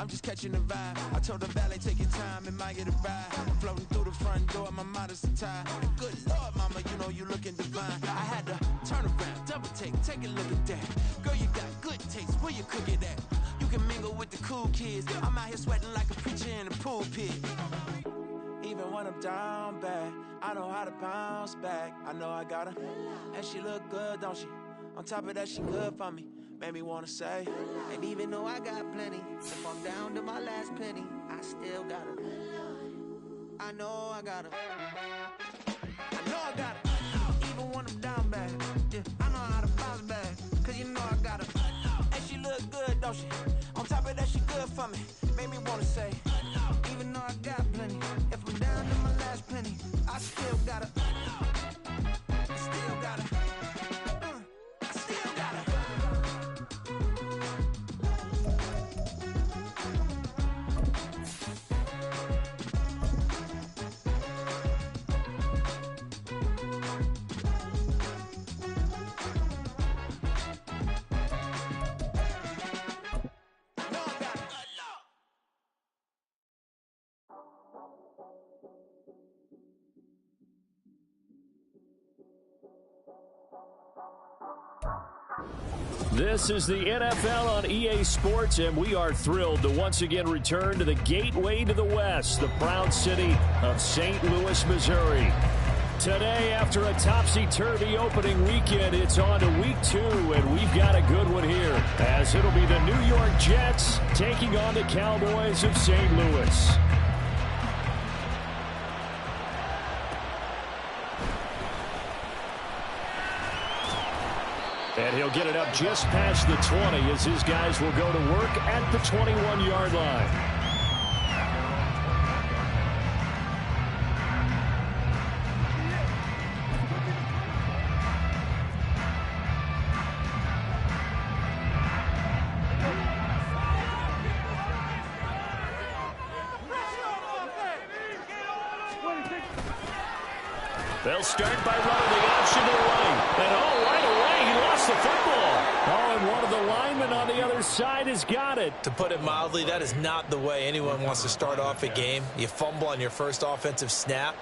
I'm just catching the vibe. I told the valet, take your time and might get a ride. I'm floating through the front door, my modest attire. And good Lord, mama, you know you looking divine. I had to turn around, double take a look at that. Girl, you got good taste, where you cook it at? You can mingle with the cool kids. I'm out here sweating like a preacher in a pool pit. Even when I'm down bad, I know how to bounce back. I know I got her, and she look good, don't she? On top of that, she good for me. Made me wanna say, and even though I got plenty, if I'm down to my last penny, I still got her. I know I got her. I know I got her. Even when I'm down bad, yeah, I know how to bounce back. Cause you know I got her. And she look good, don't she? On top of that, she good for me. Made me wanna say, even though I got plenty, if I'm down to my last penny, I still got her. I still got her. I still got her. This is the NFL on EA Sports, and we are thrilled to once again return to the gateway to the West, the proud city of St. Louis, Missouri. Today, after a topsy-turvy opening weekend, it's on to week 2, and we've got a good one here, as it'll be the New York Jets taking on the Cowboys of St. Louis. And he'll get it up just past the 20 as his guys will go to work at the 21-yard line. They'll start by running the option to the right. And right away, he lost the football. And one of the linemen on the other side has got it. To put it mildly, that is not the way anyone wants to start off a game. You fumble on your first offensive snap.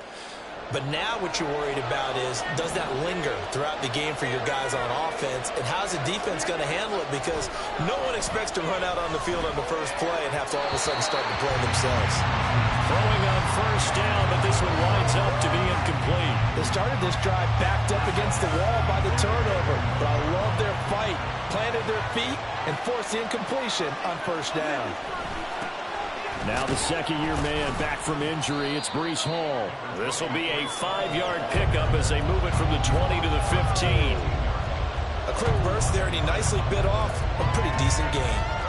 But now what you're worried about is, does that linger throughout the game for your guys on offense? And how's the defense going to handle it? Because no one expects to run out on the field on the first play and have to all of a sudden start to play themselves. Throwing on first down, but this one winds up to be incomplete. They started this drive backed up against the wall by the turnover. But I love their fight. Planted their feet and forced the incompletion on first down. Now the second-year man back from injury. It's Breece Hall. This will be a 5-yard pickup as they move it from the 20 to the 15. A quick burst there, and he nicely bit off a pretty decent gain.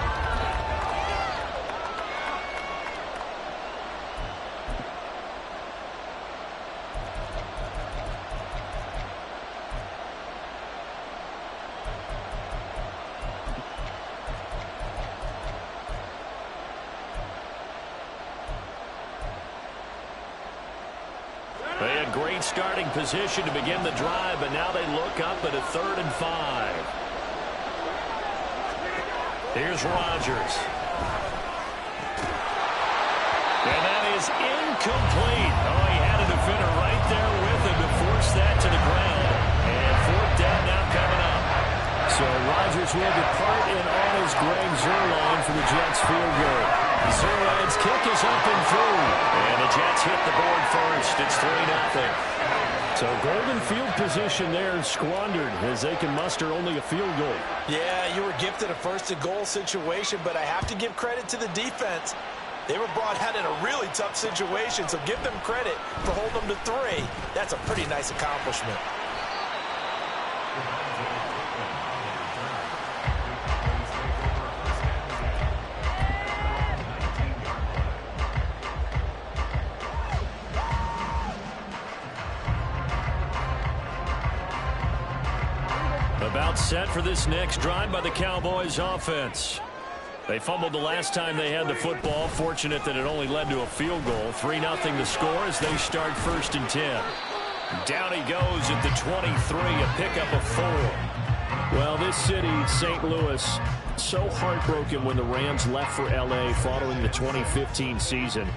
They had great starting position to begin the drive, but now they look up at a 3rd and 5. Here's Rodgers. And that is incomplete. Oh, he had a defender right there with him to force that to the ground. And 4th down now coming up. So Rodgers will depart in on his Greg Zuerlein for the Jets field goal. Zuerlein's kick is up and through. And the Jets hit the board first. It's 3-0. So golden field position there squandered as they can muster only a field goal. Yeah, you were gifted a first-and-goal situation, but I have to give credit to the defense. They were brought out in a really tough situation, so give them credit for holding them to 3. That's a pretty nice accomplishment. About set for this next drive by the Cowboys offense. They fumbled the last time they had the football. Fortunate that it only led to a field goal. 3-0 the score as they start 1st and 10. Down he goes at the 23, a pickup of 4. Well, this city, St. Louis, so heartbroken when the Rams left for L.A. following the 2015 season.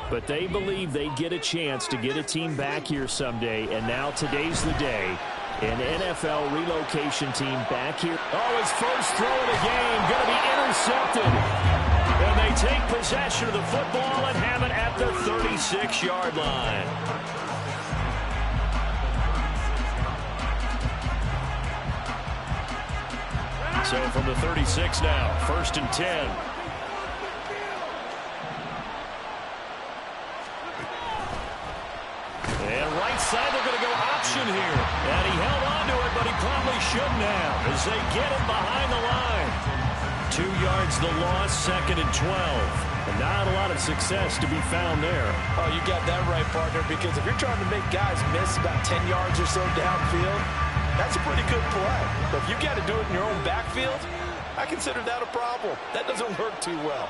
But they believe they get a chance to get a team back here someday, and now today's the day. An NFL relocation team back here. Oh, his first throw of the game going to be intercepted. And they take possession of the football and have it at the 36-yard line. So from the 36 now, 1st and 10. And right side, they're going to go option here. And he held on to it, but he probably shouldn't have as they get him behind the line. 2 yards the loss, 2nd and 12. And not a lot of success to be found there. Oh, you got that right, partner, because if you're trying to make guys miss about 10 yards or so downfield, that's a pretty good play. But if you got to do it in your own backfield, I consider that a problem. That doesn't work too well.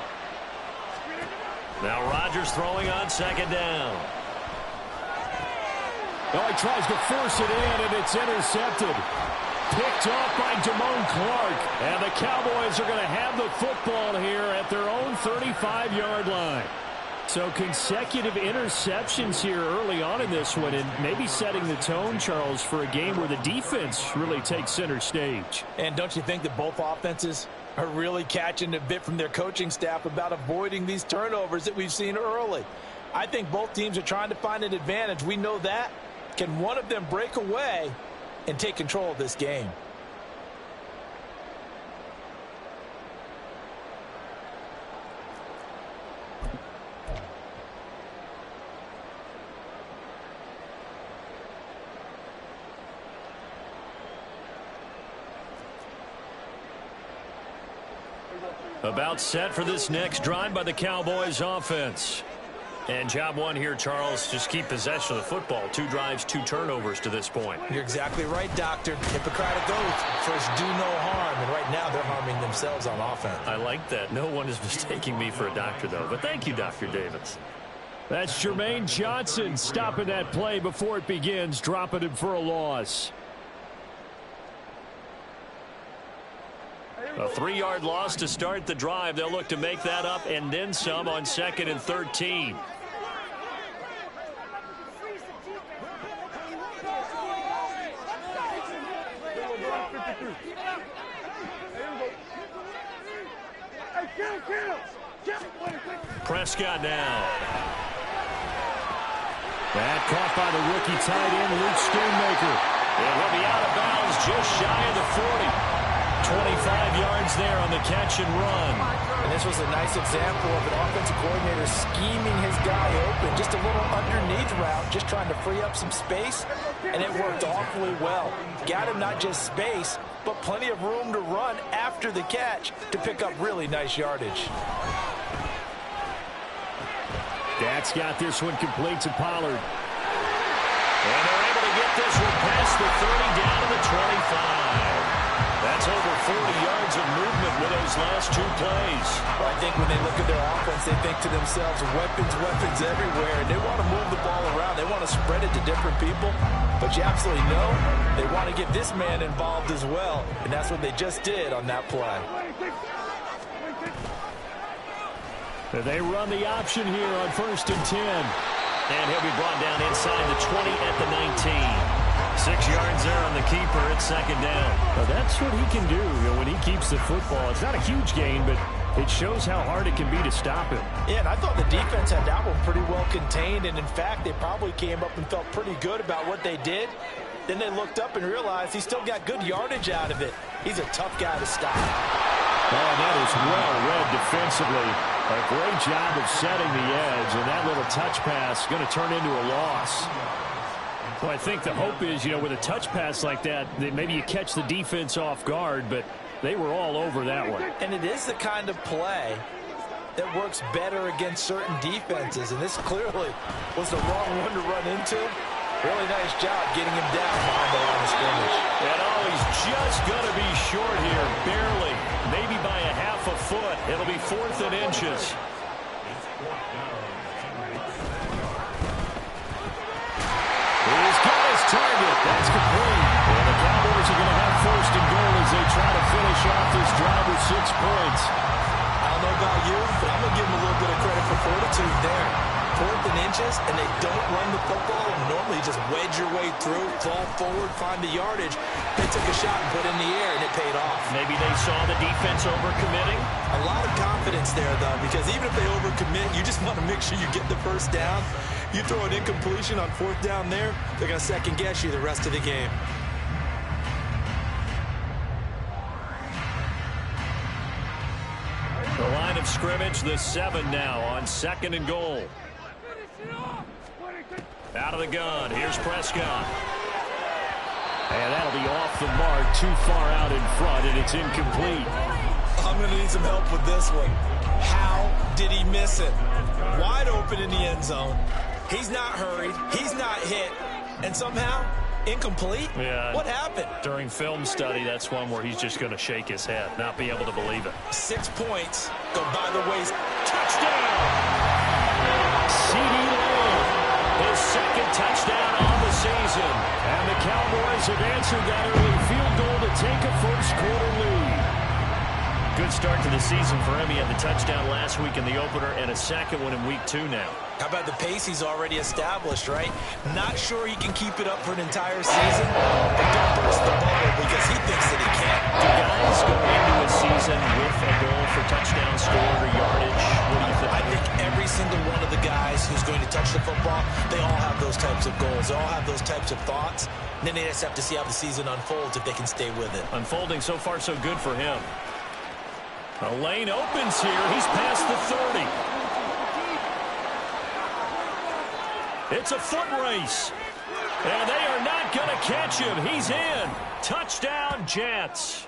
Now Rodgers throwing on 2nd down. Oh, he tries to force it in, and it's intercepted. Picked off by Clark. And the Cowboys are going to have the football here at their own 35-yard line. So consecutive interceptions here early on in this one, and maybe setting the tone, Charles, for a game where the defense really takes center stage. And don't you think that both offenses are really catching a bit from their coaching staff about avoiding these turnovers that we've seen early? I think both teams are trying to find an advantage. We know that. Can one of them break away and take control of this game? About set for this next drive by the Cowboys offense. And job one here, Charles, just keep possession of the football. 2 drives, 2 turnovers to this point. You're exactly right, Doctor. Hippocratic oath. First, do no harm. And right now, they're harming themselves on offense. I like that. No one is mistaking me for a doctor, though. But thank you, Dr. Davis. That's Jermaine Johnson stopping that play before it begins, dropping him for a loss. A 3-yard loss to start the drive. They'll look to make that up and then some on 2nd and 13. Prescott now. That caught by the rookie tight end, Luke Schoonmaker. And he'll be out of bounds just shy of the 40. 25 yards there on the catch and run. And this was a nice example of an offensive coordinator scheming his guy open. Just a little underneath route, just trying to free up some space. And it worked awfully well. Got him not just space, but plenty of room to run after the catch to pick up really nice yardage. Dak's got this one complete to Pollard. And they're able to get this one past the 30 down to the 25. That's over 40 yards of movement with those last 2 plays. Well, I think when they look at their offense, they think to themselves, weapons everywhere. And they want to move the ball around. They want to spread it to different people. But you absolutely know they want to get this man involved as well. And that's what they just did on that play. They run the option here on 1st and 10. And he'll be brought down inside the 20 at the 19. 6 yards there on the keeper. It's 2nd down. Well, that's what he can do, when he keeps the football. It's not a huge gain, but it shows how hard it can be to stop him. Yeah, and I thought the defense had that one pretty well contained. And, in fact, they probably came up and felt pretty good about what they did. Then they looked up and realized he still got good yardage out of it. He's a tough guy to stop. Oh, that is well read defensively. A great job of setting the edge, and that little touch pass is going to turn into a loss. Well, I think the hope is, with a touch pass like that maybe you catch the defense off guard, but they were all over that one. And it is the kind of play that works better against certain defenses, and this clearly was the wrong one to run into. Really nice job getting him down behind the line of scrimmage. And he's just going to be short here, barely, maybe by a half a foot. It'll be 4th and inches. He's got his target. That's complete. And the Cowboys are going to have 1st and goal as they finish off this drive with 6 points. I don't know about you, but I'm going to give them a little bit of credit for fortitude there. 4th and inches, and they don't run the football. Normally, you just wedge your way through, fall forward, find the yardage. They took a shot and put it in the air, and it paid off. Maybe they saw the defense overcommitting. A lot of confidence there, though, because even if they overcommit, you just want to make sure you get the first down. You throw an incompletion on 4th down there, they're going to second-guess you the rest of the game. The line of scrimmage, the 7 now on 2nd and goal. Out of the gun, here's Prescott. And that'll be off the mark, too far out in front, and it's incomplete. I'm going to need some help with this one. How did he miss it? Wide open in the end zone. He's not hurried. He's not hit. And somehow, incomplete? Yeah. What happened? During film study, that's one where he's just going to shake his head, not be able to believe it. 6 points go by the ways. Touchdown! C.D. Lamb, his 2nd touchdown on the season. And the Cowboys have answered that early field goal to take a first-quarter lead. Good start to the season for him. He had the touchdown last week in the opener and a 2nd one in week 2 now. How about the pace he's already established, right? Not sure he can keep it up for an entire season, but don't burst the bubble because he thinks that he can. Do guys go into a season with a goal for touchdown scored or yardage? What do you think? I think every single one of the guys who's going to touch the football, they all have those types of goals. They all have those types of thoughts. And then they just have to see how the season unfolds if they can stay with it. Unfolding so far so good for him. A lane opens here. He's past the 30. It's a foot race. And they are not going to catch him. He's in. Touchdown, Jets.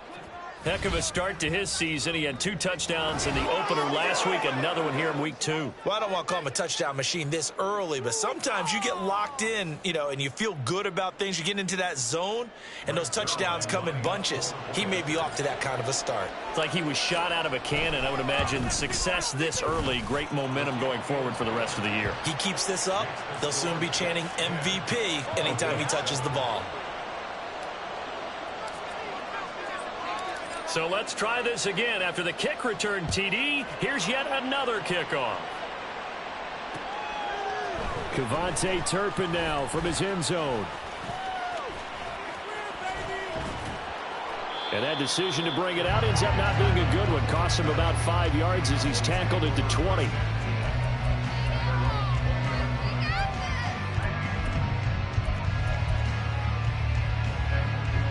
Heck of a start to his season. He had 2 touchdowns in the opener last week, another one here in week 2. Well, I don't want to call him a touchdown machine this early, but sometimes you get locked in, and you feel good about things. You get into that zone, and those touchdowns come in bunches. He may be off to that kind of a start. It's like he was shot out of a cannon. I would imagine success this early, great momentum going forward for the rest of the year. He keeps this up, they'll soon be chanting MVP anytime he touches the ball. So let's try this again. After the kick return TD, here's yet another kickoff. Kevontae Turpin now from his end zone. And that decision to bring it out ends up not being a good one. Costs him about 5 yards as he's tackled into 20.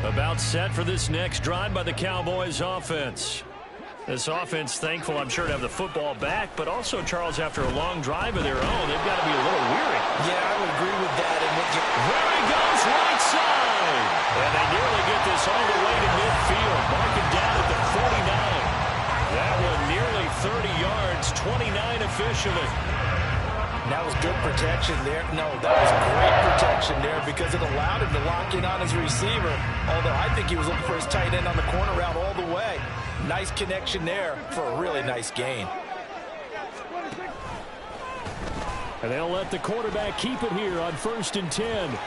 About set for this next drive by the Cowboys offense. This offense thankful, I'm sure, to have the football back, but also, Charles, after a long drive of their own, they've got to be a little weary. Yeah, I would agree with that. And there he goes, right side. And they nearly get this all the way to midfield. Mark it down at the 49. That one nearly 30 yards, 29 officially. That was good protection there. No, that was great protection there because it allowed him to lock in on his receiver. Although I think he was looking for his tight end on the corner route all the way. Nice connection there for a really nice gain. And they'll let the quarterback keep it here on 1st and 10.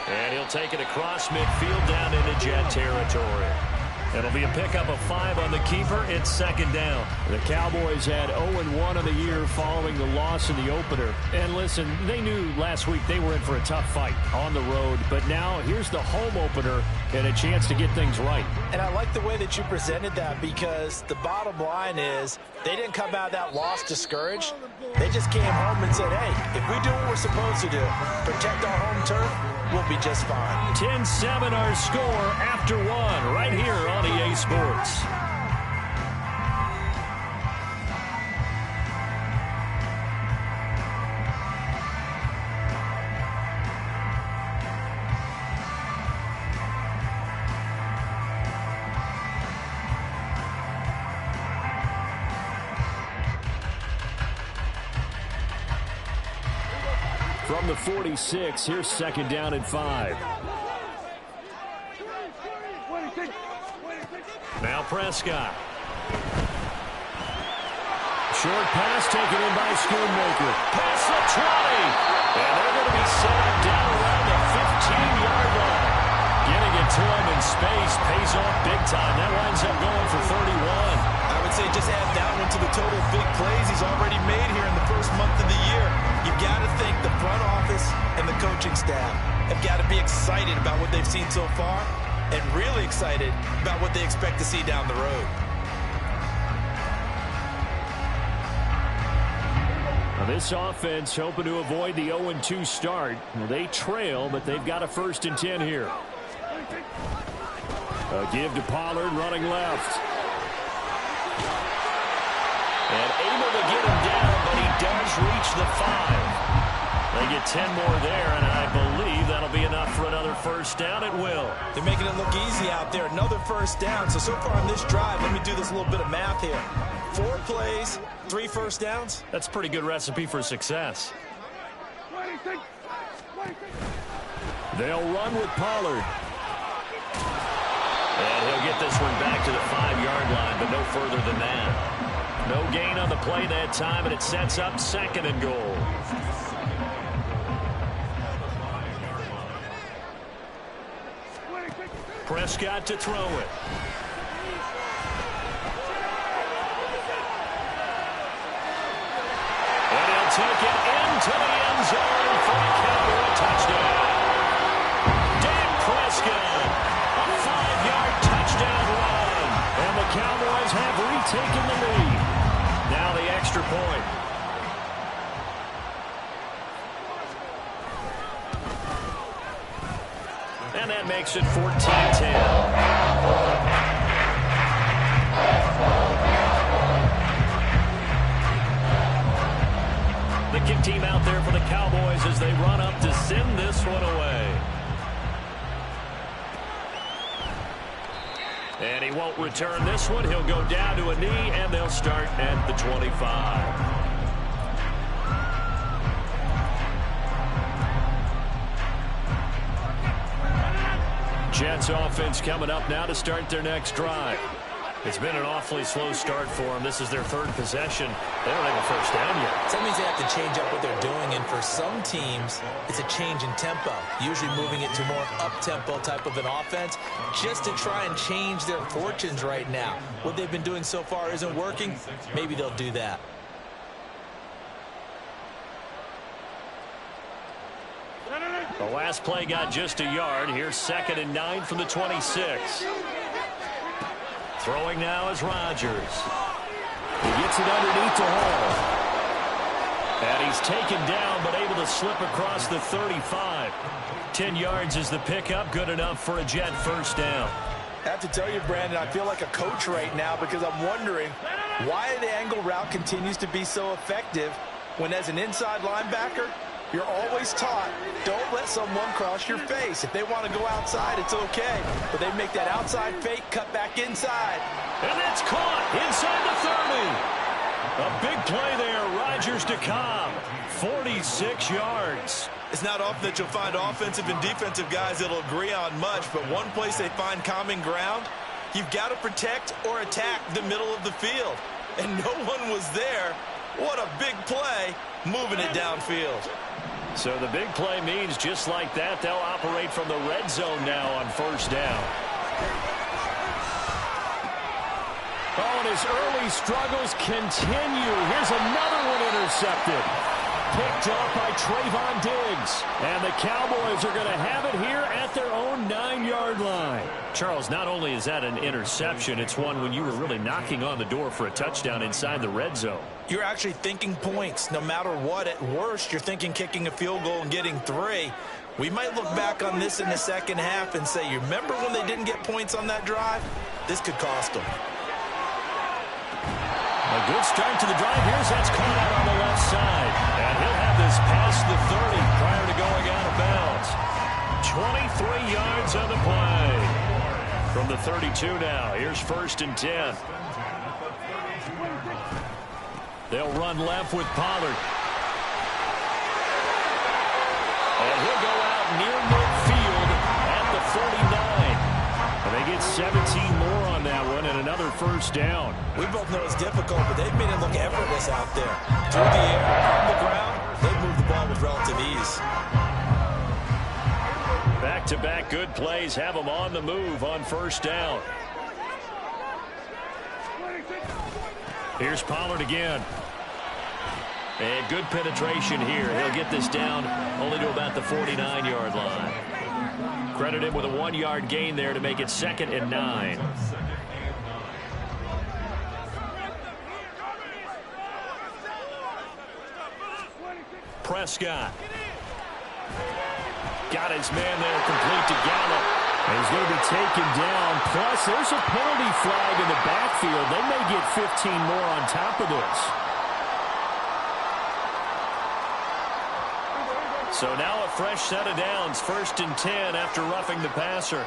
And he'll take it across midfield down into Jet territory. It'll be a pickup of 5 on the keeper. It's 2nd down. The Cowboys had 0-1 on the year following the loss in the opener. And listen, they knew last week they were in for a tough fight on the road. But now here's the home opener and a chance to get things right. And I like the way that you presented that because the bottom line is they didn't come out of that loss discouraged. They just came home and said, hey, if we do what we're supposed to do, protect our home turf, we'll be just fine. 10-7 our score after 1 right here on EA Sports. From the 46, here's 2nd down and 5. Now Prescott. Short pass taken in by Schoonmaker. Past the 20. And they're going to be set up down around the 15-yard line. Getting it to him in space pays off big time. That winds up going for 31. I would say just add that one to the total of big plays he's already made here in the first month of the year. You've got to think the front office and the coaching staff have got to be excited about what they've seen so far and really excited about what they expect to see down the road. Now this offense hoping to avoid the 0-2 start. Well, they trail, but they've got a 1st and 10 here. A give to Pollard running left. And able to get him down, but he does reach the 5. They get 10 more there, and I believe that'll be enough for another 1st down. It will. They're making it look easy out there. Another 1st down. So far on this drive, let me do this little bit of math here. 4 plays, 3 1st downs. That's a pretty good recipe for success. They'll run with Pollard. And he'll get this one back to the 5-yard line, but no further than that. No gain on the play that time, and it sets up 2nd and goal. Prescott to throw it. And he'll take it into the end zone for a Cowboy touchdown. Dak Prescott, a 5-yard touchdown run. And the Cowboys have retaken the lead. Now the extra point. And that makes it 14-10. The kick team out there for the Cowboys as they run up to send this one away. And he won't return this one. He'll go down to a knee, and they'll start at the 25. Jets offense coming up now to start their next drive. It's been an awfully slow start for them. This is their 3rd possession. They don't have a 1st down yet. So that means they have to change up what they're doing, and for some teams, it's a change in tempo, usually moving it to more up-tempo type of an offense, just to try and change their fortunes right now. What they've been doing so far isn't working. Maybe they'll do that. The last play got just a yard. Here's 2nd and 9 from the 26. Throwing now is Rodgers. He gets it underneath to Hall. And he's taken down, but able to slip across the 35. 10 yards is the pickup. Good enough for a Jet 1st down. I have to tell you, Brandon, I feel like a coach right now because I'm wondering why the angle route continues to be so effective when, as an inside linebacker, you're always taught, don't let someone cross your face. If they want to go outside, it's okay. But they make that outside fake, cut back inside. And it's caught inside the 30. A big play there, Rodgers to Cobb. 46 yards. It's not often that you'll find offensive and defensive guys that'll agree on much, but one place they find common ground, you've got to protect or attack the middle of the field. And no one was there. What a big play, moving it downfield. So the big play means just like that, they'll operate from the red zone now on 1st down. Oh, and his early struggles continue. Here's another one intercepted. Picked off by Trayvon Diggs. And the Cowboys are going to have it here at their own 9-yard line. Charles, not only is that an interception, it's one when you were really knocking on the door for a touchdown inside the red zone. You're actually thinking points. No matter what, at worst, you're thinking kicking a field goal and getting 3. We might look back on this in the second half and say, you remember when they didn't get points on that drive? This could cost them. A good start to the drive. Here's that's caught out on the left side. And he'll have this past the 30 prior to going out of bounds. 23 yards on the play. From the 32 now. Here's 1st and 10. They'll run left with Pollard. And he'll go out near midfield at the 49. And they get 17 more on that one and another 1st down. We both know it's difficult, but they've made it look effortless out there. Through the air, on the ground, they've moved the ball with relative ease. Back Back-to-back good plays have them on the move on first down. Here's Pollard again. And good penetration here. He'll get this down only to about the 49-yard line. Credit him with a 1-yard gain there to make it 2nd and 9. Prescott. Got his man there complete to Gallup. And he's going to be taken down. Plus, there's a penalty flag in the backfield. They may get 15 more on top of this. So now a fresh set of downs. 1st and 10 after roughing the passer.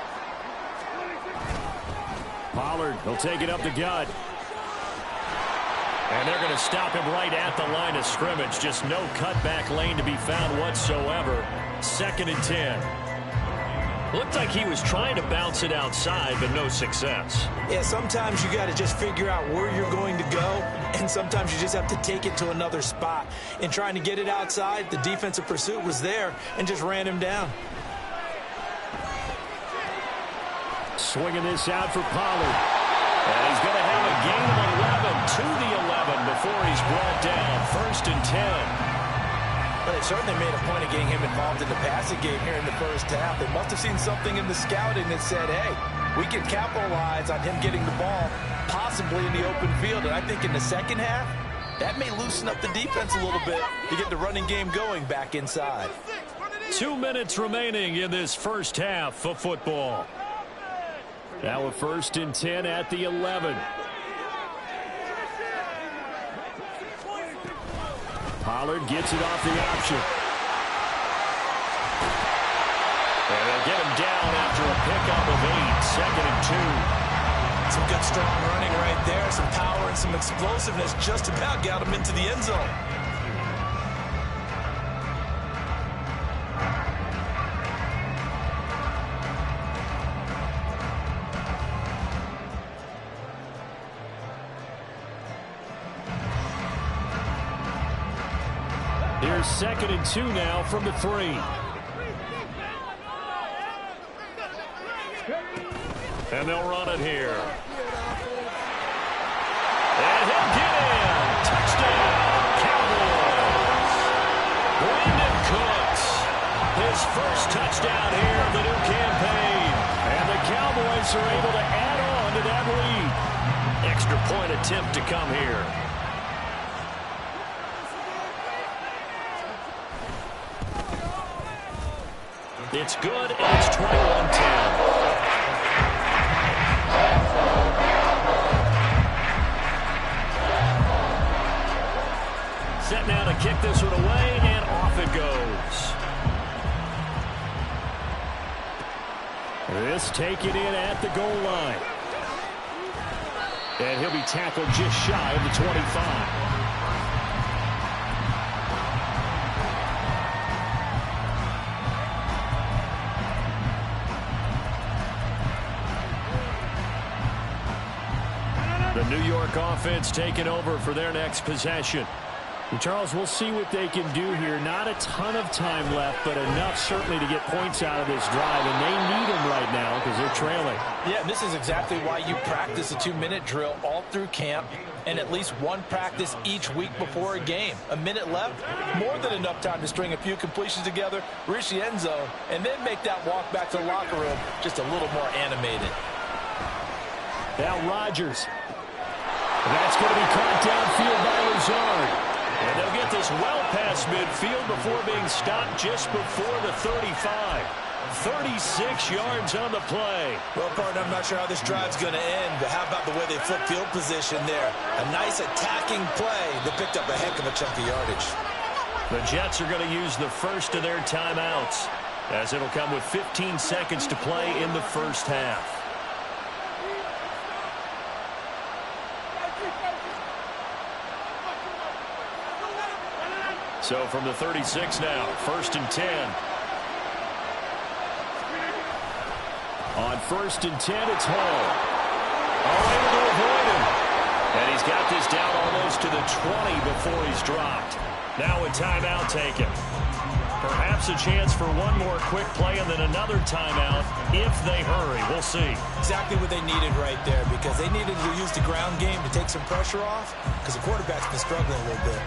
Pollard, he'll take it up the gut. And they're going to stop him right at the line of scrimmage. Just no cutback lane to be found whatsoever. 2nd and 10. Looked like he was trying to bounce it outside, but no success. Yeah, sometimes you got to just figure out where you're going to go, and sometimes you just have to take it to another spot. In trying to get it outside, the defensive pursuit was there and just ran him down. Swinging this out for Pollard. And he's going to have a gain of 11 to the 11 before he's brought down. 1st and 10. But they certainly made a point of getting him involved in the passing game here in the first half. They must have seen something in the scouting that said, hey, we can capitalize on him getting the ball possibly in the open field. And I think in the second half, that may loosen up the defense a little bit to get the running game going back inside. 2 minutes remaining in this first half of football. Now a 1st and 10 at the 11. Pollard gets it off the option. And they'll get him down after a pickup of 8. 2nd and 2. Some good strong running right there. Some power and some explosiveness just about got him into the end zone. Here's 2nd and 2 now from the 3. And they'll run it here. And he'll get in. Touchdown, Cowboys. Brandon Cooks, his first touchdown here of the new campaign. And the Cowboys are able to add on to that lead. Extra point attempt to come here. It's good, and it's 21-10. Set now to kick this one away, and off it goes. This taken in at the goal line. And he'll be tackled just shy of the 25. The New York offense taking over for their next possession. And Charles, we'll see what they can do here. Not a ton of time left, but enough certainly to get points out of this drive, and they need them right now because they're trailing. Yeah, and this is exactly why you practice a 2-minute drill all through camp and at least one practice each week before a game. A minute left, more than enough time to string a few completions together, reach the end zone, and then make that walk back to the locker room just a little more animated. Now Rodgers. That's going to be caught downfield by Lazard. And they'll get this well past midfield before being stopped just before the 35. 36 yards on the play. Well, partner, I'm not sure how this drive's going to end, but how about the way they flip field position there? A nice attacking play that picked up a heck of a chunk of yardage. The Jets are going to use the first of their timeouts, as it'll come with 15 seconds to play in the first half. So from the 36 now, 1st and 10. On 1st and 10, it's Hall. Able to avoid him. And he's got this down almost to the 20 before he's dropped. Now a timeout taken. Perhaps a chance for one more quick play and then another timeout if they hurry. We'll see. Exactly what they needed right there, because they needed to use the ground game to take some pressure off, because the quarterback's been struggling a little bit.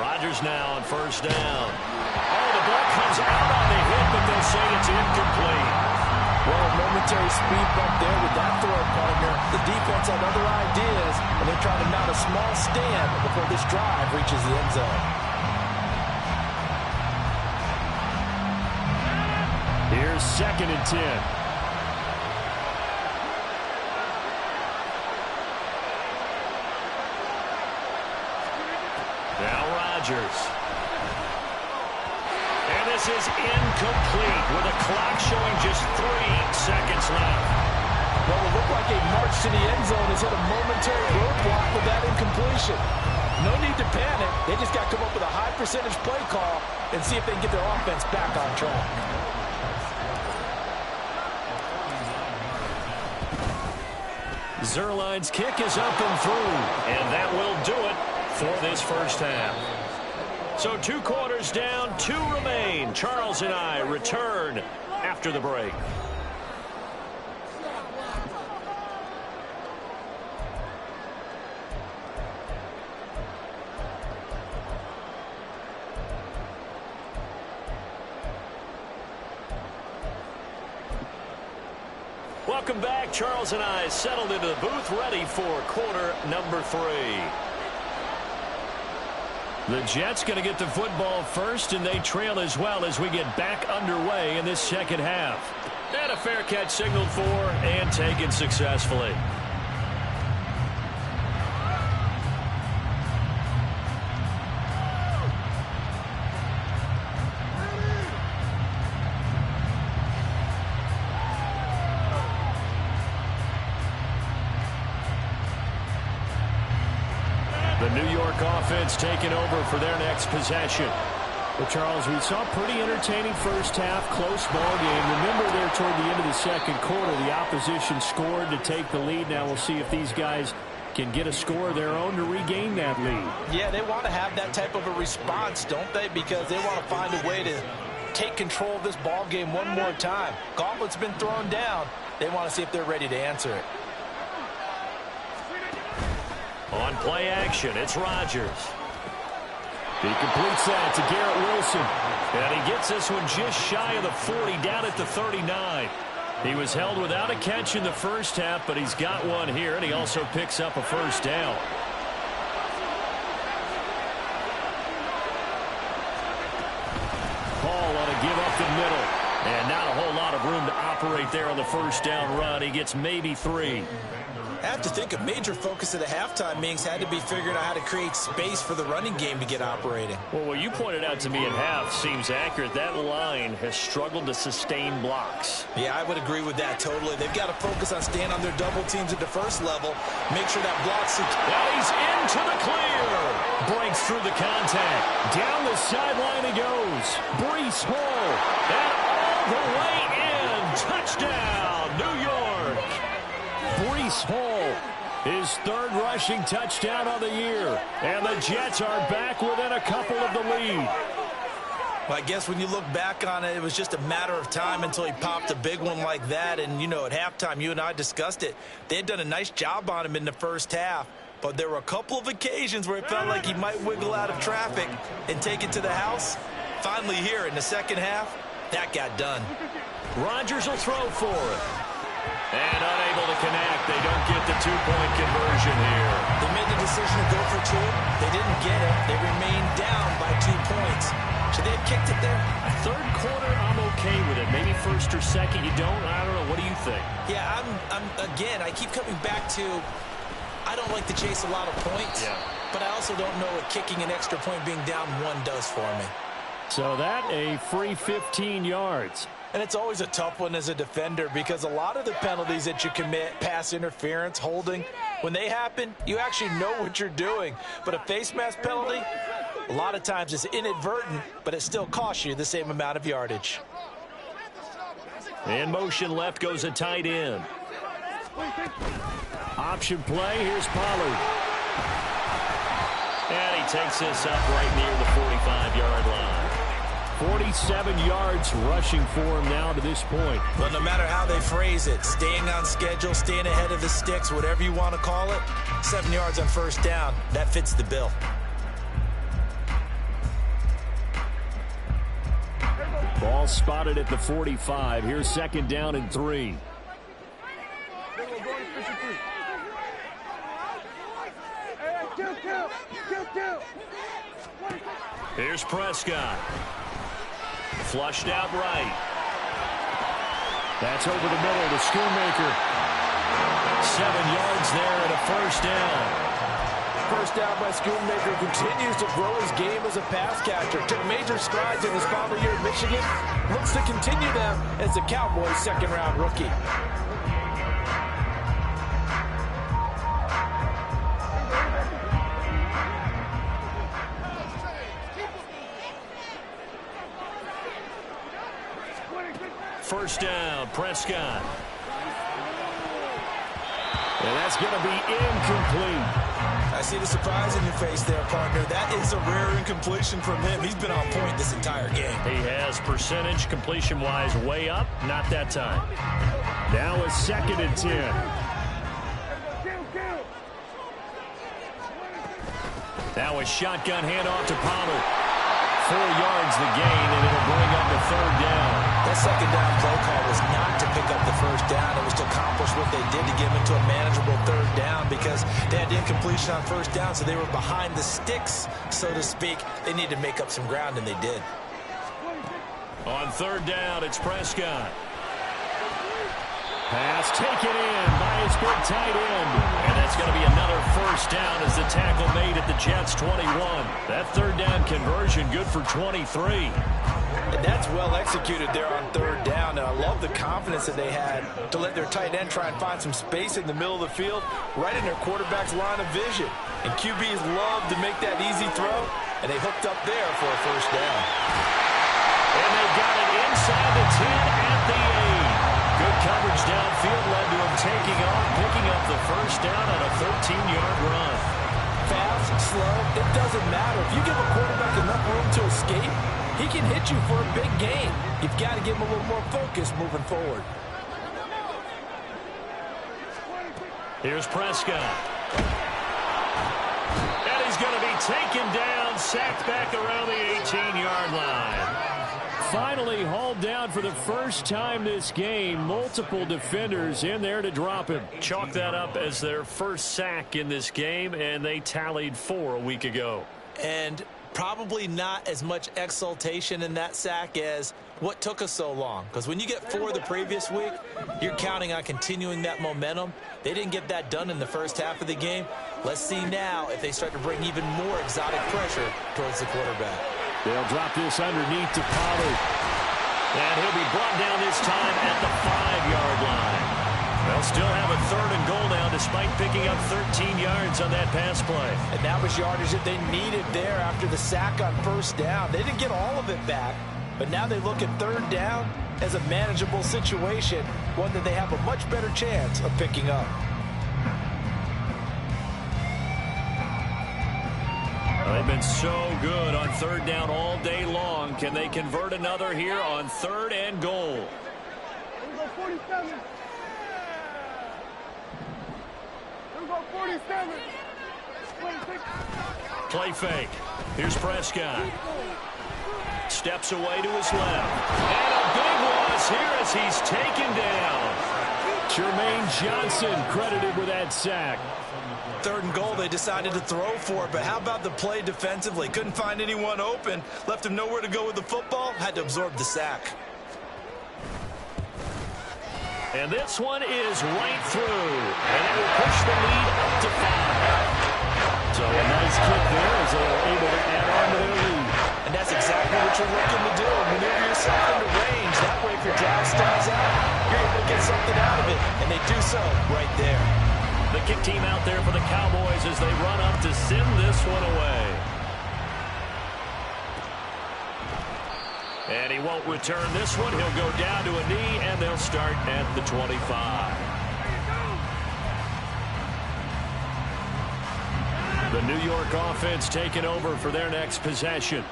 Rodgers now on first down. Oh, the ball comes out on the hit, but they'll say it's incomplete. Well, a momentary speed bump there with that throw partner. The defense had other ideas, and they're trying to mount a small stand before this drive reaches the end zone. Here's 2nd and 10. Now Rodgers. And this is incomplete with a clock showing just 3 seconds left. Well, it looked like a march to the end zone has hit a momentary roadblock with that incompletion. No need to panic. They just got to come up with a high percentage play call and see if they can get their offense back on track. Zerline's kick is up and through, and that will do it for this first half. So 2 quarters down, 2 remain. Charles and I return after the break. Welcome back. Charles and I settled into the booth, ready for quarter number 3. The Jets going to get the football first, and they trail as well as we get back underway in this second half. And a fair catch signaled for and taken successfully. The New York offense taking over for their next possession. Well, Charles, we saw a pretty entertaining first half, close ball game. Remember there toward the end of the second quarter, the opposition scored to take the lead. Now we'll see if these guys can get a score of their own to regain that lead. Yeah, they want to have that type of a response, don't they? Because they want to find a way to take control of this ball game one more time. Gauntlet's been thrown down. They want to see if they're ready to answer it. On play action, it's Rodgers. He completes that to Garrett Wilson. And he gets this one just shy of the 40, down at the 39. He was held without a catch in the first half, but he's got one here, and he also picks up a first down. Hall on a give up the middle. And not a whole lot of room to operate there on the first down run. He gets maybe 3. I have to think a major focus of the halftime meetings had to be figuring out how to create space for the running game to get operating. Well, what you pointed out to me at half seems accurate. That line has struggled to sustain blocks. Yeah, I would agree with that totally. They've got to focus on staying on their double teams at the first level. Make sure that block's secure. Well, he's into the clear. Breaks through the contact. Down the sideline he goes. Breece Hall. And all the way in. Touchdown, New York. Breece Hall, his 3rd rushing touchdown of the year. And the Jets are back within a couple of the lead. Well, I guess when you look back on it, it was just a matter of time until he popped a big one like that. And, you know, at halftime, you and I discussed it. They had done a nice job on him in the first half. But there were a couple of occasions where it felt like he might wiggle out of traffic and take it to the house. Finally here in the second half, that got done. Rodgers will throw for it. And unable to connect. They don't get the 2-point conversion here. They made the decision to go for 2. They didn't get it. They remained down by 2 points. Should they have kicked it there? Third quarter, I'm okay with it. Maybe first or second, you don't. I don't know. What do you think? Yeah, again, I keep coming back to, I don't like to chase a lot of points. Yeah. But I also don't know what kicking an extra point being down 1 does for me. So that a free 15 yards. And it's always a tough one as a defender because a lot of the penalties that you commit, pass interference, holding, when they happen, you actually know what you're doing. But a face mask penalty, a lot of times it's inadvertent, but it still costs you the same amount of yardage. In motion left goes a tight end. Option play. Here's Pollard. And he takes this up right near the 45-yard line. 47 yards rushing for him now to this point. Well, no matter how they phrase it, staying on schedule, staying ahead of the sticks, whatever you want to call it, 7 yards on first down, that fits the bill. Ball spotted at the 45. Here's second down and 3. Here's Prescott. Flushed out right. That's over the middle to Schoonmaker. 7 yards there and a first down. First down by Schoonmaker, continues to grow his game as a pass catcher. Took major strides in his final year at Michigan. Looks to continue them as the Cowboys' second-round rookie. First down, Prescott. And that's going to be incomplete. I see the surprise in your face there, partner. That is a rare incompletion from him. He's been on point this entire game. He has percentage completion-wise way up. Not that time. Now a second and 10. Now a shotgun handoff to Pollard. 4 yards the gain, and it'll bring up the third down. That second down play call was not to pick up the first down. It was to accomplish what they did to get them into a manageable third down because they had incompletion on first down, so they were behind the sticks, so to speak. They needed to make up some ground, and they did. On third down, it's Prescott. Pass taken in by his big tight end. And that's going to be another first down as the tackle made at the Jets' 21. That third down conversion good for 23. And that's well executed there on third down. And I love the confidence that they had to let their tight end try and find some space in the middle of the field, right in their quarterback's line of vision. And QBs love to make that easy throw, and they hooked up there for a first down. And they got it inside the 10 at the 8. Good coverage downfield led to him taking off, picking up the first down on a 13-yard run. Fast, slow, it doesn't matter. If you give a quarterback enough room to escape, he can hit you for a big gain. You've got to give him a little more focus moving forward. Here's Prescott. And he's going to be taken down, sacked back around the 18-yard line. Finally hauled down for the first time this game. Multiple defenders in there to drop him. Chalk that up as their first sack in this game, and they tallied 4 a week ago. And probably not as much exultation in that sack as what took us so long. Because when you get 4 the previous week, you're counting on continuing that momentum. They didn't get that done in the first half of the game. Let's see now if they start to bring even more exotic pressure towards the quarterback. They'll drop this underneath to Pollard. And he'll be brought down this time at the 5-yard line. They'll still have a third and goal now despite picking up 13 yards on that pass play. And that was yardage that they needed there after the sack on first down. They didn't get all of it back, but now they look at third down as a manageable situation, one that they have a much better chance of picking up. They've been so good on third down all day long. Can they convert another here on third and goal? Play fake. Here's Prescott. Steps away to his left. And a big loss here as he's taken down. Jermaine Johnson credited with that sack. Third and goal, they decided to throw for it, but how about the play defensively? Couldn't find anyone open, left him nowhere to go with the football, had to absorb the sack. And this one is right through, and it will push the lead up to 5. So a nice kick there as they were able to add on to their lead. And that's exactly what you're looking to do, maneuver yourself into range. That way, if your drive stalls out, you're able to get something out of it, and they do so right there. The kick team out there for the Cowboys as they run up to send this one away. And he won't return this one. He'll go down to a knee, and they'll start at the 25. The New York offense taking over for their next possession.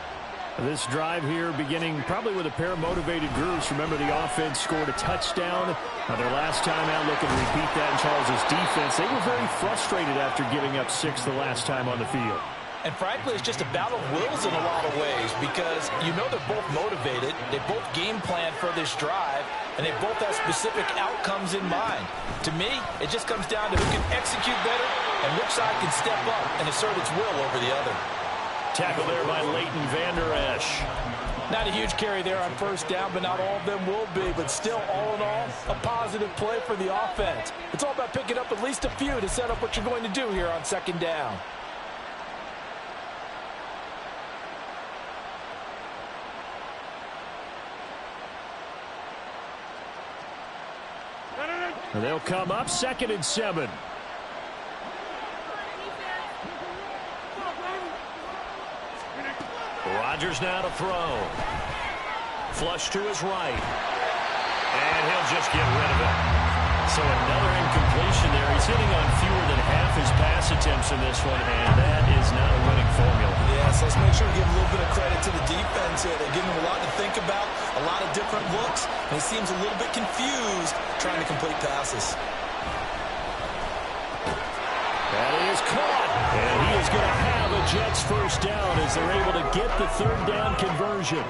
This drive here beginning probably with a pair of motivated groups. Remember, the offense scored a touchdown their last time out. Looking to repeat that in Charles's defense. They were very frustrated after giving up 6 the last time on the field. And frankly, it's just a battle of wills in a lot of ways because you know they're both motivated. They both game plan for this drive, and they both have specific outcomes in mind. To me, it just comes down to who can execute better and which side can step up and assert its will over the other. Tackle there by Leighton Vander Esch. Not a huge carry there on first down, but not all of them will be. But still, all in all, a positive play for the offense. It's all about picking up at least a few to set up what you're going to do here on second down. And they'll come up 2nd and 7. Rodgers now to throw. Flush to his right. And he'll just get rid of it. So another incompletion there. He's hitting on fewer than half his pass attempts in this one, and that is not a winning formula. Yeah, so let's make sure we give a little bit of credit to the defense here. They're giving him a lot to think about, a lot of different looks, and he seems a little bit confused trying to complete passes. That is caught, and he is going to have a Jets first down as they're able to get the 3rd down conversion.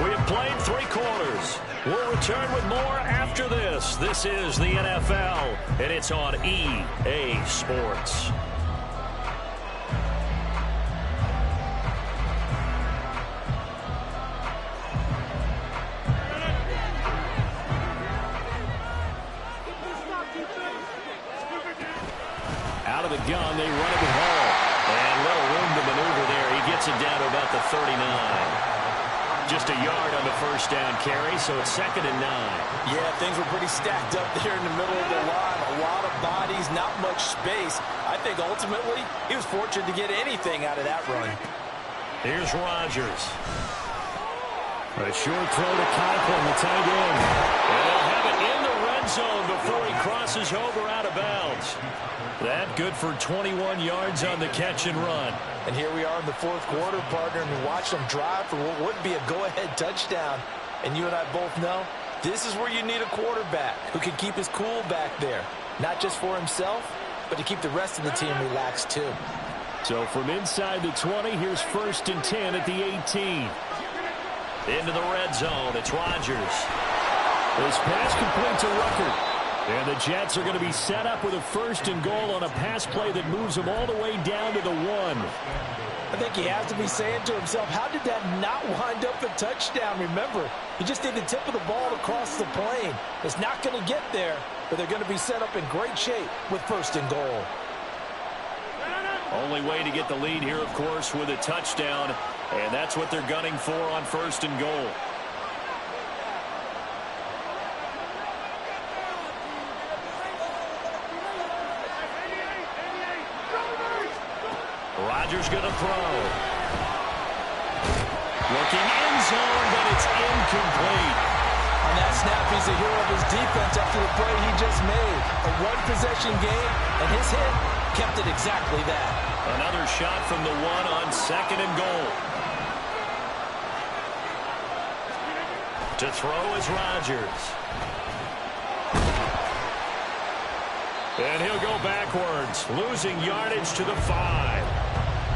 We have played 3 quarters. We'll return with more after this. This is the NFL, and it's on EA Sports. Out of the gun, they run it with Hall. And little room to maneuver there. He gets it down to about the 39. Just a yard on the first down carry, so it's 2nd and 9. Yeah, things were pretty stacked up there in the middle of the line. A lot of bodies, not much space. I think ultimately he was fortunate to get anything out of that run. Here's Rodgers. A short throw to Conklin, the tight end. And they'll have it in the red zone before he crosses over out of bounds. That good for 21 yards on the catch and run. And here we are in the 4th quarter, partner, and we watched them drive for what would be a go-ahead touchdown. And you and I both know this is where you need a quarterback who can keep his cool back there. Not just for himself, but to keep the rest of the team relaxed too. So from inside the 20, here's 1st and 10 at the 18. Into the red zone, it's Rodgers. This pass complete to Rucker. And the Jets are going to be set up with a 1st and goal on a pass play that moves them all the way down to the 1. I think he has to be saying to himself, how did that not wind up a touchdown? Remember, he just did the tip of the ball across the plane. It's not going to get there, but they're going to be set up in great shape with 1st and goal. Only way to get the lead here, of course, with a touchdown, and that's what they're gunning for on 1st and goal. Rodgers going to throw. Looking end zone, but it's incomplete. On that snap, he's a hero of his defense after the play he just made. A one-possession game, and his hit kept it exactly that. Another shot from the 1 on 2nd and goal. To throw is Rodgers. And he'll go backwards, losing yardage to the 5.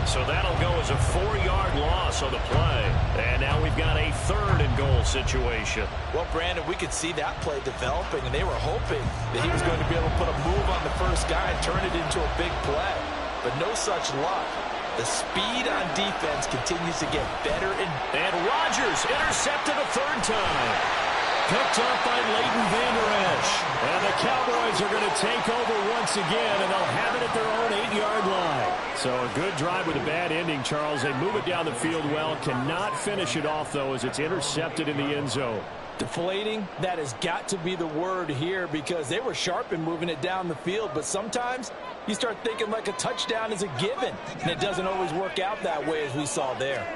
So that'll go as a 4-yard loss on the play. And now we've got a 3rd and goal situation. Well, Brandon, we could see that play developing, and they were hoping that he was going to be able to put a move on the first guy and turn it into a big play. But no such luck. The speed on defense continues to get better. And Rodgers intercepted a 3rd time. Picked up by Leighton Vander Esch. And the Cowboys are going to take over once again, and they'll have it at their own 8-yard line. So a good drive with a bad ending, Charles. They move it down the field well. Cannot finish it off, though, as it's intercepted in the end zone. Deflating, that has got to be the word here because they were sharp in moving it down the field. But sometimes you start thinking like a touchdown is a given, and it doesn't always work out that way as we saw there.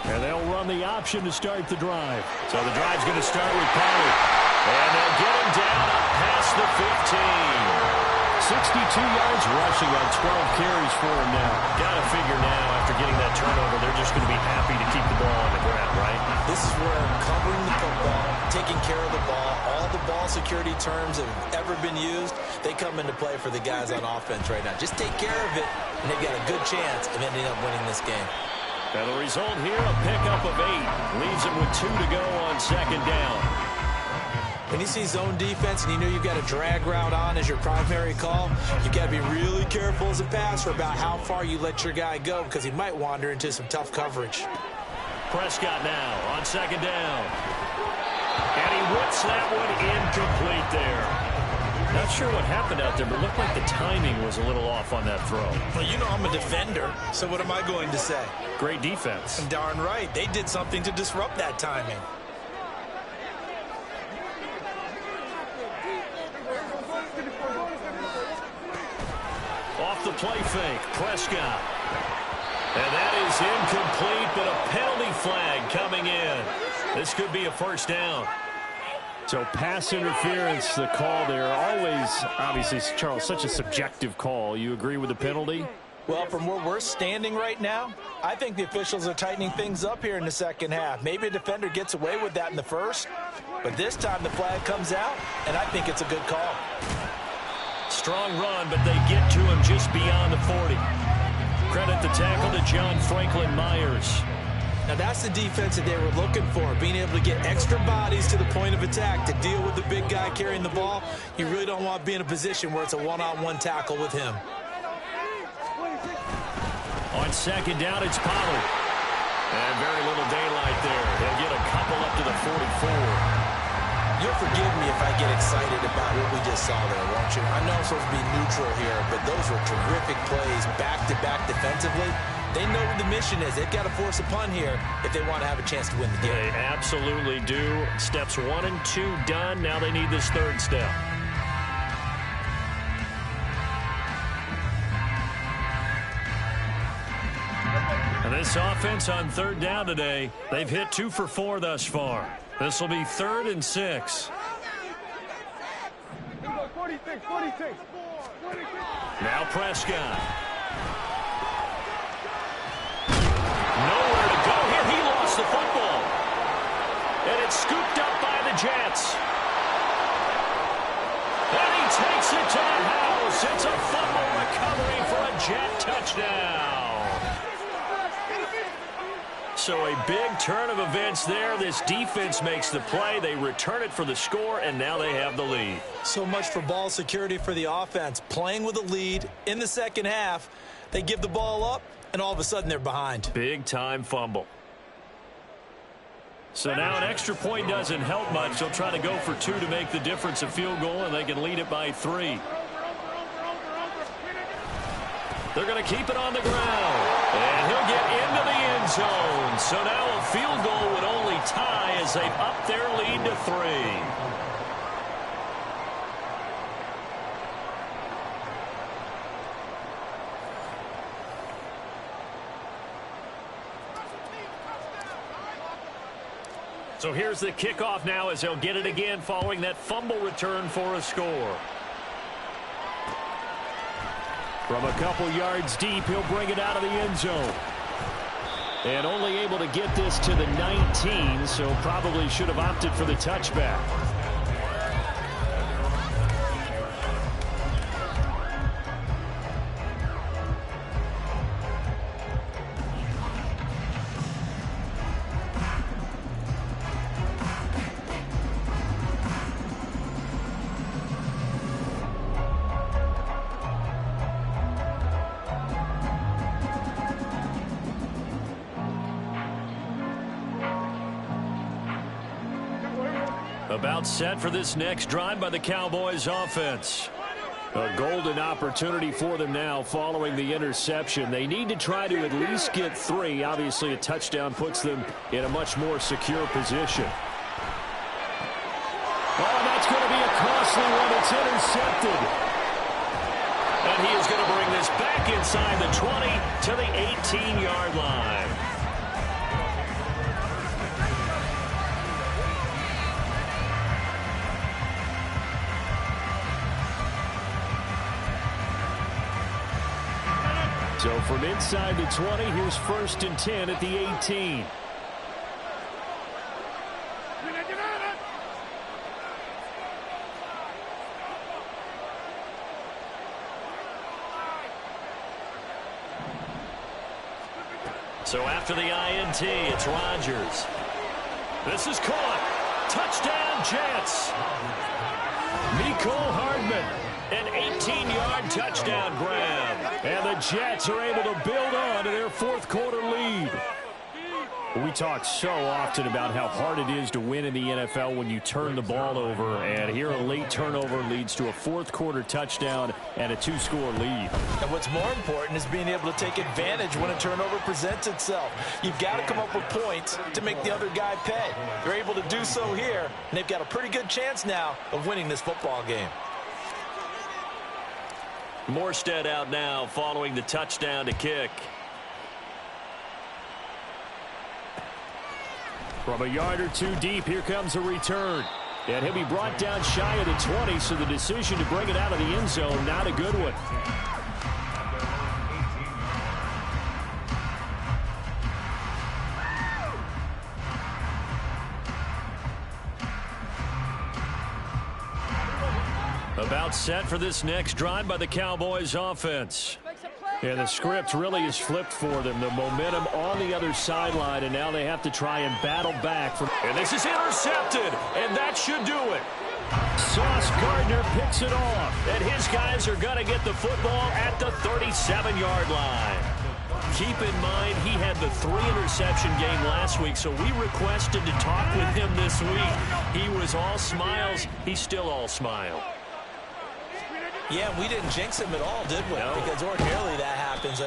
And they'll run the option to start the drive. So the drive's going to start with Pollard. And they'll get him down up past the 15. 62 yards rushing on 12 carries for him now. Got to figure now, after getting that turnover, they're just going to be happy to keep the ball on the ground, right? This is where covering the football, taking care of the ball, all the ball security terms that have ever been used, they come into play for the guys on offense right now. Just take care of it, and they've got a good chance of ending up winning this game. And the result here, a pickup of 8. Leaves them with 2 to go on second down. When you see zone defense and you know you've got a drag route on as your primary call, you've got to be really careful as a passer about how far you let your guy go because he might wander into some tough coverage. Prescott now on second down. And he whips that one incomplete there. Not sure what happened out there, but it looked like the timing was a little off on that throw. Well, you know I'm a defender, so what am I going to say? Great defense. And darn right. They did something to disrupt that timing. Off the play fake, Prescott. And that is incomplete, but a penalty flag coming in. This could be a first down. So pass interference, the call there. Always, obviously, Charles, such a subjective call. You agree with the penalty? Well, from where we're standing right now, I think the officials are tightening things up here in the second half. Maybe a defender gets away with that in the first, but this time the flag comes out, and I think it's a good call. Strong run, but they get to him just beyond the 40. Credit the tackle to John Franklin Myers. Now that's the defense that they were looking for, being able to get extra bodies to the point of attack to deal with the big guy carrying the ball. You really don't want to be in a position where it's a one-on-one tackle with him. On second down, it's Pollard. And very little daylight there. They'll get a couple up to the 44. You'll forgive me if I get excited about what we just saw there, won't you? I know I'm supposed to be neutral here, but those were terrific plays back-to-back defensively. They know what the mission is. They've got to force a punt here if they want to have a chance to win the game. They absolutely do. Steps 1 and 2 done. Now they need this third step. And this offense on third down today, they've hit 2 for 4 thus far. This will be 3rd and 6. Now Prescott. Nowhere to go here. He lost the football. And it's scooped up by the Jets. And he takes it to the house. It's a fumble recovery for a Jet touchdown. So a big turn of events there. This defense makes the play. They return it for the score, and now they have the lead. So much for ball security for the offense. Playing with a lead in the second half. They give the ball up, and all of a sudden they're behind. Big-time fumble. So now an extra point doesn't help much. They'll try to go for 2 to make the difference a field goal, and they can lead it by 3. They're going to keep it on the ground. And he'll get into the end zone. So now a field goal would only tie as they've upped their lead to 3. So here's the kickoff now as they'll get it again following that fumble return for a score. From a couple yards deep, he'll bring it out of the end zone. And only able to get this to the 19, so probably should have opted for the touchback. About set for this next drive by the Cowboys offense. A golden opportunity for them now following the interception. They need to try to at least get 3. Obviously, a touchdown puts them in a much more secure position. Oh, that's going to be a costly one. It's intercepted. And he is going to bring this back inside the 20 to the 18-yard line. So from inside the 20, here's 1st and 10 at the 18. So after the INT, it's Rodgers. This is caught. Touchdown, Jets. Mecole Hardman, an 18-yard touchdown grab. And the Jets are able to build on to their 4th quarter lead. We talk so often about how hard it is to win in the NFL when you turn the ball over. And here a late turnover leads to a 4th quarter touchdown and a 2-score lead. And what's more important is being able to take advantage when a turnover presents itself. You've got to come up with points to make the other guy pay. They're able to do so here, and they've got a pretty good chance now of winning this football game. Morstead out now following the touchdown to kick. From a yard or two deep, here comes a return. And he'll be brought down shy of the 20, so the decision to bring it out of the end zone, not a good one. About set for this next drive by the Cowboys offense. And the script really is flipped for them. The momentum on the other sideline, and now they have to try and battle back. And this is intercepted, and that should do it. Sauce Gardner picks it off. And his guys are going to get the football at the 37-yard line. Keep in mind, he had the 3-interception game last week, so we requested to talk with him this week. He was all smiles. He's still all smile. Yeah, we didn't jinx him at all, did we? No. Because ordinarily that happens.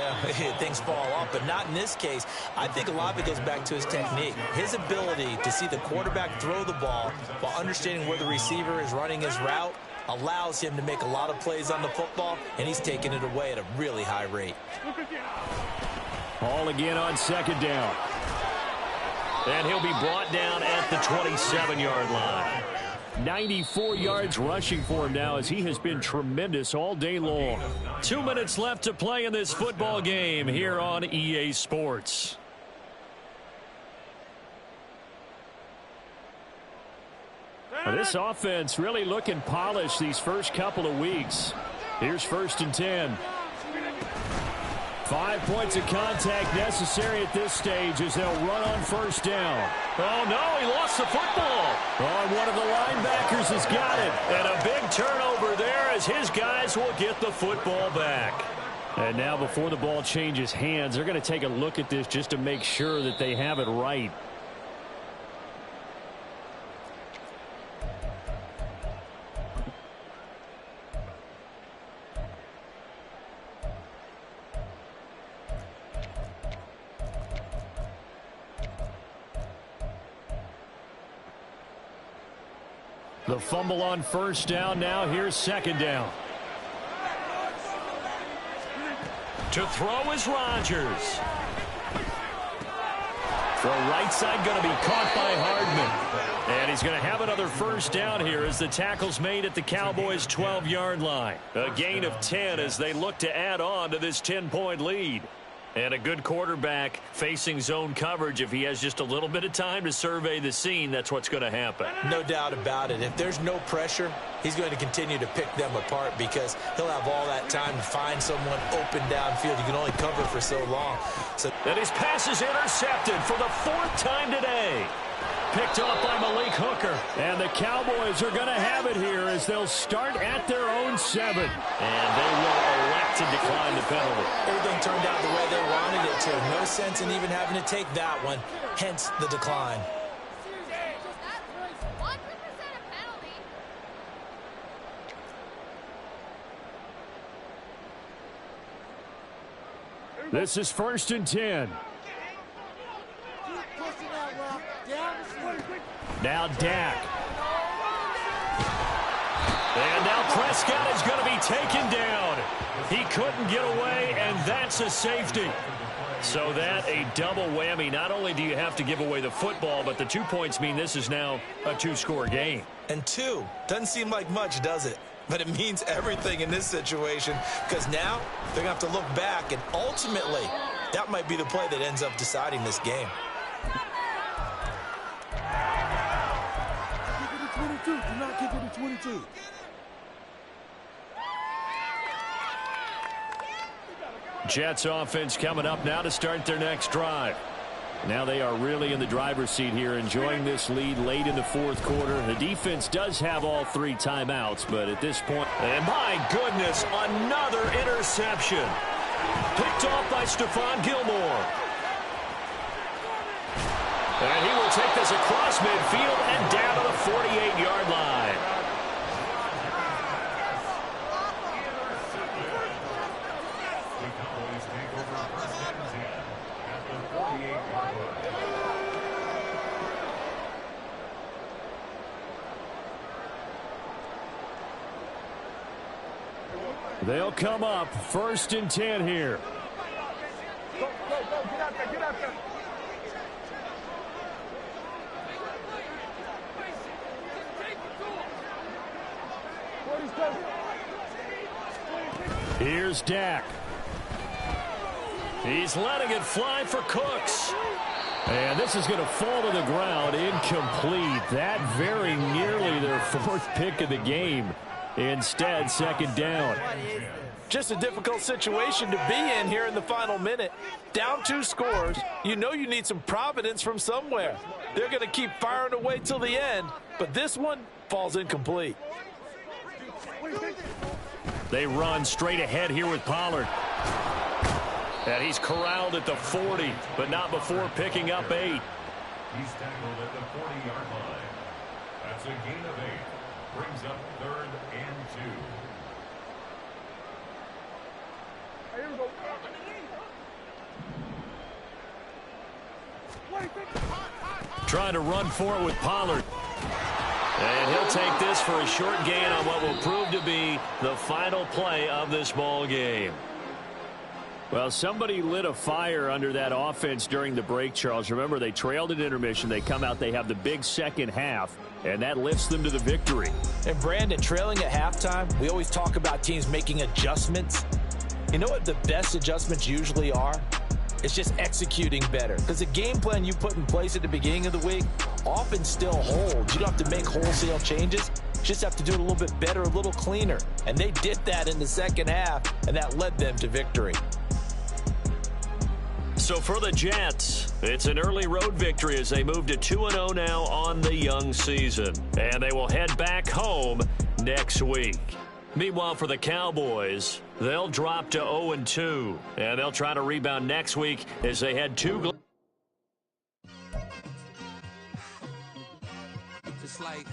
Things fall off, but not in this case. I think a lot of it goes back to his technique. His ability to see the quarterback throw the ball while understanding where the receiver is running his route allows him to make a lot of plays on the football, and he's taking it away at a really high rate. Ball again on 2nd down. And he'll be brought down at the 27-yard line. 94 yards rushing for him now as he has been tremendous all day long. 2 minutes left to play in this football game here on EA Sports. Now, this offense really looking polished these first couple of weeks. Here's 1st and 10. 5 points of contact necessary at this stage as they'll run on 1st down. Oh, no, he lost the football. Oh, one of the linebackers has got it. And a big turnover there as his guys will get the football back. And now before the ball changes hands, they're going to take a look at this just to make sure that they have it right. The fumble on 1st down. Now here's 2nd down. To throw is Rodgers. Throw right side going to be caught by Hardman. And he's going to have another 1st down here as the tackle's made at the Cowboys' 12-yard line. A gain of 10 as they look to add on to this 10-point lead. And a good quarterback facing zone coverage. If he has just a little bit of time to survey the scene, that's what's going to happen. No doubt about it. If there's no pressure, he's going to continue to pick them apart because he'll have all that time to find someone open downfield. You can only cover for so long. And his pass is intercepted for the 4th time today. Picked off by Malik Hooker. And the Cowboys are going to have it here as they'll start at their own 7. And they will elect to decline the penalty. Everything turned out the way they wanted it to. No sense in even having to take that one, hence the decline. This is 1st and 10. Now Dak. And now Prescott is going to be taken down. He couldn't get away, and that's a safety. So that a double whammy. Not only do you have to give away the football, but the 2 points mean this is now a 2-score game. And 2 doesn't seem like much, does it? But it means everything in this situation because now they're going to have to look back, and ultimately that might be the play that ends up deciding this game. Keep it to 22. Do not keep it to 22. Jets offense coming up now to start their next drive. Now they are really in the driver's seat here, enjoying this lead late in the fourth quarter. The defense does have all 3 timeouts, but at this point... And my goodness, another interception. Picked off by Stephon Gilmore. And he will take this across midfield and down to the 48-yard line. They'll come up 1st and 10 here. Go, get out there, get out there. Here's Dak. He's letting it fly for Cooks. And this is going to fall to the ground, incomplete. That very nearly their 4th pick of the game. Instead, 2nd down. Just a difficult situation to be in here in the final minute. Down 2 scores. You know you need some providence from somewhere. They're going to keep firing away till the end, but this one falls incomplete. They run straight ahead here with Pollard. And he's corralled at the 40, but not before picking up 8. He's tackled at the 40-yard line. That's a gain of 8. Brings up 3rd and 2. Here we go. Trying to run for it with Pollard. And he'll take this for a short gain on what will prove to be the final play of this ball game. Well, somebody lit a fire under that offense during the break, Charles. Remember, they trailed at intermission. They come out, they have the big second half, and that lifts them to the victory. And, Brandon, trailing at halftime, we always talk about teams making adjustments. You know what the best adjustments usually are? It's just executing better. Because the game plan you put in place at the beginning of the week often still holds. You don't have to make wholesale changes. You just have to do it a little bit better, a little cleaner. And they did that in the second half, and that led them to victory. So for the Jets, it's an early road victory as they move to 2-0 now on the young season. And they will head back home next week. Meanwhile, for the Cowboys, they'll drop to 0-2. And they'll try to rebound next week as they had 2... Just like